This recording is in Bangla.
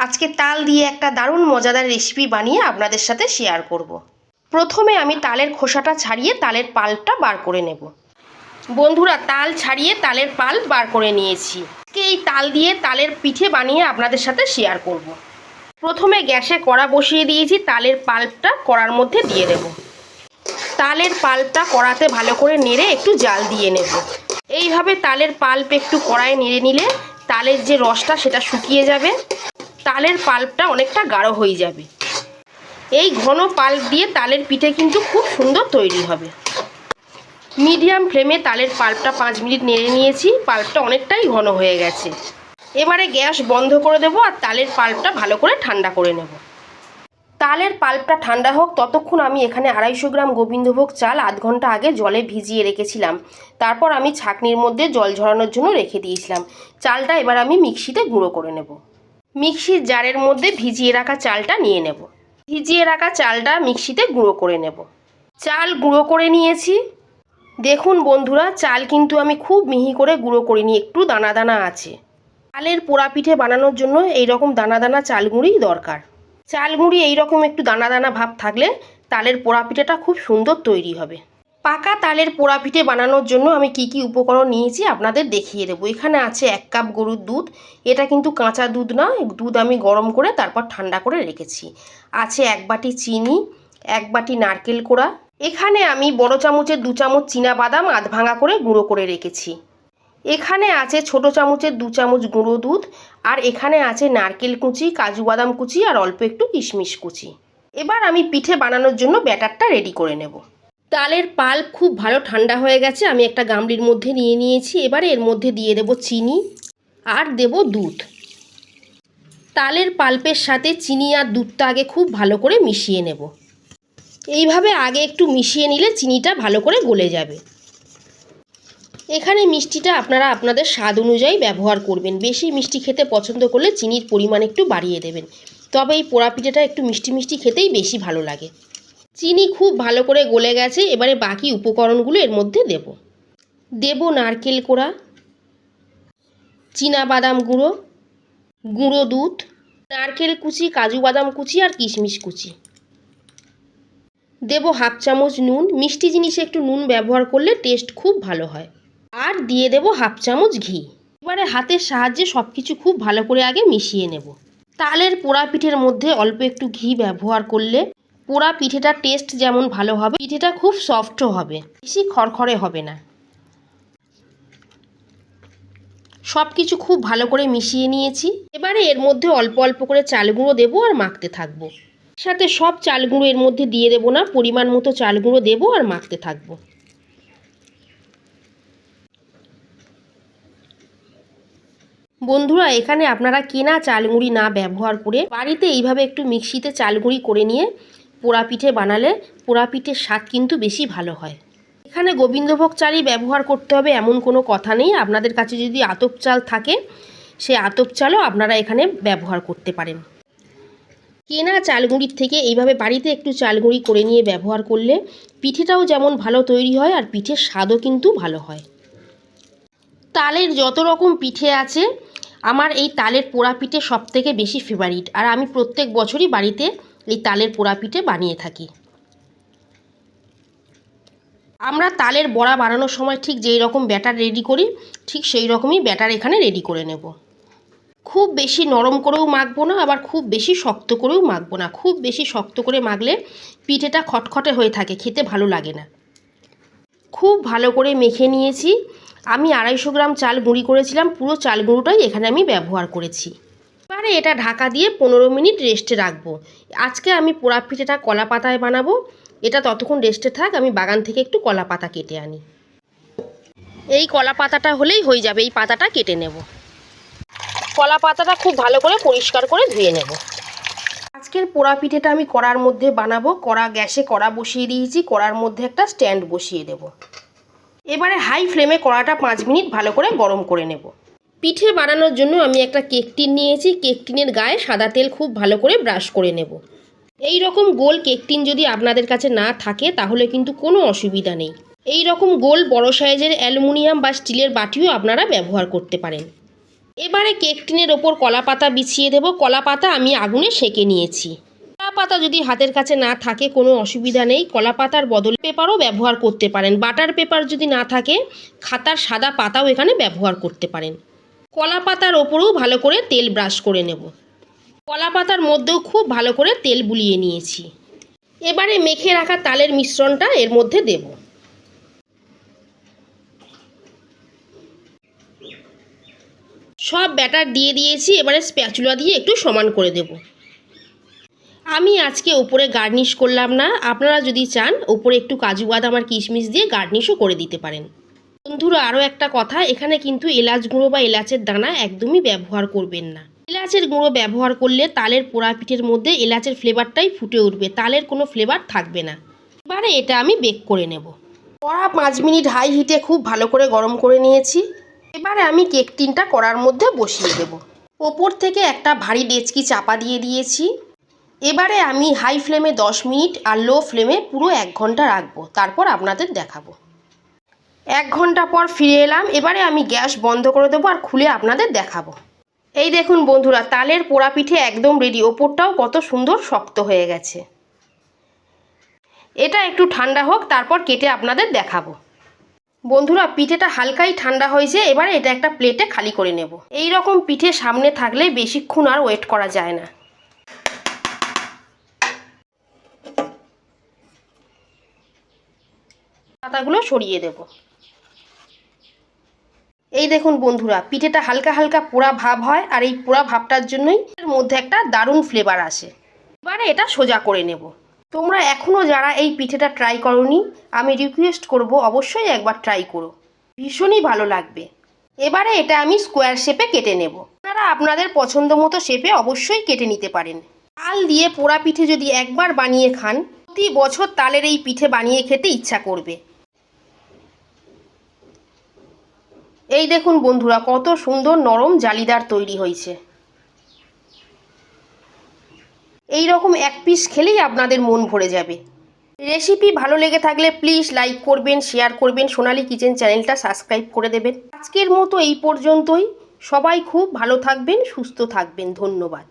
আজকে তাল দিয়ে একটা দারুণ মজাদার রেসিপি বানিয়ে আপনাদের সাথে শেয়ার করব। প্রথমে আমি তালের খোসাটা ছাড়িয়ে তালের পাল্পটা বার করে নেব। বন্ধুরা, তাল ছাড়িয়ে তালের পাল্প বার করে নিয়েছি। আজকে এই তাল দিয়ে তালের পিঠে বানিয়ে আপনাদের সাথে শেয়ার করব। প্রথমে গ্যাসে কড়া বসিয়ে দিয়েছি, তালের পাল্পটা কড়ার মধ্যে দিয়ে দেব। তালের পাল্পটা কড়াতে ভালো করে নেড়ে একটু জাল দিয়ে নেব। এইভাবে তালের পাল্প একটু কড়ায় নেড়ে নিলে তালের যে রসটা সেটা শুকিয়ে যাবে, তালের পাল্পটা অনেকটা গাঢ় হয়ে যাবে। এই ঘন পাল্প দিয়ে তালের পিঠে কিন্তু খুব সুন্দর তৈরি হবে। মিডিয়াম ফ্লেমে তালের পাল্পটা 5 মিনিট নেড়ে নিয়েছি। পাল্পটা অনেকটাই ঘন হয়ে গেছে। এবারে গ্যাস বন্ধ করে দেবো আর তালের পাল্পটা ভালো করে ঠান্ডা করে নেব। তালের পাল্পটা ঠান্ডা হোক ততক্ষণ আমি এখানে 250 গ্রাম গোবিন্দভোগ চাল আধ ঘন্টা আগে জলে ভিজিয়ে রেখেছিলাম। তারপর আমি ছাঁকনির মধ্যে জল ঝরানোর জন্য রেখে দিয়েছিলাম। চালটা এবার আমি মিক্সিতে গুঁড়ো করে নেব। মিক্সির জারের মধ্যে ভিজিয়ে রাখা চালটা নিয়ে নেব। ভিজিয়ে রাখা চালটা মিক্সিতে গুঁড়ো করে নেব। চাল গুঁড়ো করে নিয়েছি। দেখুন বন্ধুরা, চাল কিন্তু আমি খুব মিহি করে গুঁড়ো করিনি, একটু দানা দানা আছে। চালের পোড়া পিঠে বানানোর জন্য এইরকম দানা দানা চাল গুঁড়ি দরকার। চাল গুঁড়ি এইরকম একটু দানা দানা ভাব থাকলে তালের পোড়া পিঠেটা খুব সুন্দর তৈরি হবে। পাকা তালের পোড়া পিঠে বানানোর জন্য আমি কি কি উপকরণ নিয়েছি আপনাদের দেখিয়ে দেবো। এখানে আছে 1 কাপ গরুর দুধ। এটা কিন্তু কাঁচা দুধ না, দুধ আমি গরম করে তারপর ঠান্ডা করে রেখেছি। আছে 1 বাটি চিনি, 1 বাটি নারকেল কোড়া। এখানে আমি বড় চামচের 2 চামচ চীনা বাদাম আধ ভাঙা করে গুঁড়ো করে রেখেছি। এখানে আছে ছোট চামচের 2 চামচ গুঁড়ো দুধ। আর এখানে আছে নারকেল কুচি, কাজু বাদাম কুচি আর অল্প একটু কিশমিশ কুচি। এবার আমি পিঠে বানানোর জন্য ব্যাটারটা রেডি করে নেব। তালের পাল্প খুব ভালো ঠান্ডা হয়ে গেছে, আমি একটা গামলির মধ্যে নিয়ে নিয়েছি। এবারে এর মধ্যে দিয়ে দেব চিনি আর দেব দুধ। তালের পাল্পের সাথে চিনি আর দুধটা আগে খুব ভালো করে মিশিয়ে নেব। এইভাবে আগে একটু মিশিয়ে নিলে চিনিটা ভালো করে গলে যাবে। এখানে মিষ্টিটা আপনারা আপনাদের স্বাদ অনুযায়ী ব্যবহার করবেন। বেশি মিষ্টি খেতে পছন্দ করলে চিনির পরিমাণ একটু বাড়িয়ে দেবেন। তবে এই পোড়া পিঠেটা একটু মিষ্টি মিষ্টি খেতেই বেশি ভালো লাগে। চিনি খুব ভালো করে গলে গেছে। এবারে বাকি উপকরণগুলো এর মধ্যে দেব নারকেল কোড়া, চীনা বাদাম গুঁড়ো, গুঁড়ো দুধ, নারকেল কুচি, কাজু বাদাম কুচি আর কিশমিশ কুচি। দেব 1/2 চামচ নুন। মিষ্টি জিনিসে একটু নুন ব্যবহার করলে টেস্ট খুব ভালো হয়। আর দিয়ে দেব 1/2 চামচ ঘি। এবারে হাতের সাহায্যে সব কিছু খুব ভালো করে আগে মিশিয়ে নেব। তালের পোড়া পিঠের মধ্যে অল্প একটু ঘি ব্যবহার করলে পোড়া পিঠেটার টেস্ট যেমন ভালো হবে, পিঠেটা খুব সফটও হবে, বেশি খড়খড়ে হবে না। সব কিছু খুব ভালো করে মিশিয়ে নিয়েছি। এবারে এর মধ্যে অল্প অল্প করে চাল গুঁড়ো দেবো আর মাখতে থাকবো। সাথে সব চাল গুঁড়ো এর মধ্যে দিয়ে দেবো না, পরিমাণ মতো চাল গুঁড়ো দেবো আর মাখতে থাকবো। বন্ধুরা, এখানে আপনারা কেনা চালগুঁড়ি না ব্যবহার করে বাড়িতে এইভাবে একটু মিক্সিতে চালগুঁড়ি করে নিয়ে পোড়া পিঠে বানালে পোড়া পিঠের স্বাদ কিন্তু বেশি ভালো হয়। এখানে গোবিন্দভোগ চালই ব্যবহার করতে হবে এমন কোনো কথা নেই। আপনাদের কাছে যদি আতপ চাল থাকে সে আতপ চালও আপনারা এখানে ব্যবহার করতে পারেন। কেনা চালগুঁড়ির থেকে এইভাবে বাড়িতে একটু চালগুঁড়ি করে নিয়ে ব্যবহার করলে পিঠেটাও যেমন ভালো তৈরি হয় আর পিঠের স্বাদও কিন্তু ভালো হয়। তালের যত রকম পিঠে আছে, আমার এই তালের পোড়া পিঠে সবথেকে বেশি ফেভারিট। আর আমি প্রত্যেক বছরই বাড়িতে এই তালের পোড়া পিঠে বানিয়ে থাকি। আমরা তালের বড়া বানানোর সময় ঠিক যেই রকম ব্যাটার রেডি করি, ঠিক সেই রকমই ব্যাটার এখানে রেডি করে নেব। খুব বেশি নরম করেও মাখবো না, আবার খুব বেশি শক্ত করেও মাখবো না। খুব বেশি শক্ত করে মাখলে পিঠেটা খটখটে হয়ে থাকে, খেতে ভালো লাগে না। খুব ভালো করে মেখে নিয়েছি। আমি 250 গ্রাম চাল গুঁড়ি করেছিলাম, পুরো চাল গুঁড়োটাই এখানে আমি ব্যবহার করেছি। এবারে এটা ঢাকা দিয়ে 15 মিনিট রেস্টে রাখবো। আজকে আমি পোড়া পিঠেটা কলা পাতায় বানাবো। এটা ততক্ষণ রেস্টে থাক, আমি বাগান থেকে একটু কলা পাতা কেটে আনি। এই কলা পাতাটা হলেই হয়ে যাবে, এই পাতাটা কেটে নেব। কলা পাতাটা খুব ভালো করে পরিষ্কার করে ধুয়ে নেব। আজকের পোড়া পিঠেটা আমি কড়ার মধ্যে বানাবো। গ্যাসে কড়া বসিয়ে দিয়েছি, কড়ার মধ্যে একটা স্ট্যান্ড বসিয়ে দেব। এবারে হাই ফ্লেমে কড়াটা 5 মিনিট ভালো করে গরম করে নেব। পিঠে বানানোর জন্য আমি একটা কেক টিন নিয়েছি। কেক টিনের গায়ে সাদা তেল খুব ভালো করে ব্রাশ করে নেব। এই রকম গোল কেক টিন যদি আপনাদের কাছে না থাকে তাহলে কিন্তু কোনো অসুবিধা নেই। এই রকম গোল বড় সাইজের অ্যালুমিনিয়াম বা স্টিলের বাটিও আপনারা ব্যবহার করতে পারেন। এবারে কেক টিনের ওপর কলা পাতা বিছিয়ে দেবো। কলা পাতা আমি আগুনে সেঁকে নিয়েছি। কলা পাতা যদি হাতের কাছে না থাকে কোনো অসুবিধা নেই, কলা পাতার বদলে পেপারও ব্যবহার করতে পারেন। বাটার পেপার যদি না থাকে খাতার সাদা পাতাও এখানে ব্যবহার করতে পারেন। কলা পাতার ওপরেও ভালো করে তেল ব্রাশ করে নেব। কলা পাতার মধ্যেও খুব ভালো করে তেল বুলিয়ে নিয়েছি। এবারে মেখে রাখা তালের মিশ্রণটা এর মধ্যে দেব। সব ব্যাটার দিয়ে দিয়েছি। এবারে স্প্যাচুলা দিয়ে একটু সমান করে দেব। আমি আজকে ওপরে গার্নিশ করলাম না, আপনারা যদি চান ওপরে একটু কাজু বাদাম আর কিশমিশ দিয়ে গার্নিশও করে দিতে পারেন। বন্ধুরা আরও একটা কথা, এখানে কিন্তু এলাচ গুঁড়ো বা এলাচের দানা একদমই ব্যবহার করবেন না। এলাচের গুঁড়ো ব্যবহার করলে তালের পোড়া পিঠের মধ্যে এলাচের ফ্লেভারটাই ফুটে উঠবে, তালের কোনো ফ্লেভার থাকবে না। এবারে এটা আমি বেক করে নেব। কড়া 5 মিনিট হাই হিটে খুব ভালো করে গরম করে নিয়েছি। এবারে আমি কেক টিনটা কড়ার মধ্যে বসিয়ে দেব। ওপর থেকে একটা ভারী ডেচকি চাপা দিয়ে দিয়েছি। এবারে আমি হাই ফ্লেমে 10 মিনিট আর লো ফ্লেমে পুরো 1 ঘন্টা রাখবো, তারপর আপনাদের দেখাবো। 1 ঘন্টা পর ফিরে এলাম। এবারে আমি গ্যাস বন্ধ করে দেবো আর খুলে আপনাদের দেখাবো। এই দেখুন বন্ধুরা, তালের পোড়া পিঠে একদম রেডি। ওপরটাও কত সুন্দর শক্ত হয়ে গেছে। এটা একটু ঠান্ডা হোক, তারপর কেটে আপনাদের দেখাবো। বন্ধুরা পিঠেটা হালকাই ঠান্ডা হয়েছে। এবারে এটা একটা প্লেটে খালি করে নেব। এই রকম পিঠে সামনে থাকলে বেশিক্ষণ আর ওয়েট করা যায় না। পাতাগুলো সরিয়ে দেব। এই দেখুন বন্ধুরা, পিঠেটা হালকা হালকা পোড়া ভাব হয়, আর এই পোড়া ভাবটার জন্যই এর মধ্যে একটা দারুণ ফ্লেভার আসে। এবারে এটা সোজা করে নেব। তোমরা এখনও যারা এই পিঠেটা ট্রাই করোনি, আমি রিকোয়েস্ট করব অবশ্যই একবার ট্রাই করো, ভীষণই ভালো লাগবে। এবারে এটা আমি স্কোয়ার শেপে কেটে নেব। আপনারা আপনাদের পছন্দ মতো শেপে অবশ্যই কেটে নিতে পারেন। তাল দিয়ে পোড়া পিঠে যদি একবার বানিয়ে খান, প্রতি বছর তালের এই পিঠে বানিয়ে খেতে ইচ্ছা করবে। এই দেখুন বন্ধুরা, কত সুন্দর নরম জালিদার তৈরি হয়েছে। এই রকম এক পিস খেলেই আপনাদের মন ভরে যাবে। রেসিপি ভালো লেগে থাকলে প্লিজ লাইক করবেন, শেয়ার করবেন, সোনালী কিচেন চ্যানেলটা সাবস্ক্রাইব করে দেবেন। আজকের মতো এই পর্যন্তই। সবাই খুব ভালো থাকবেন, সুস্থ থাকবেন। ধন্যবাদ।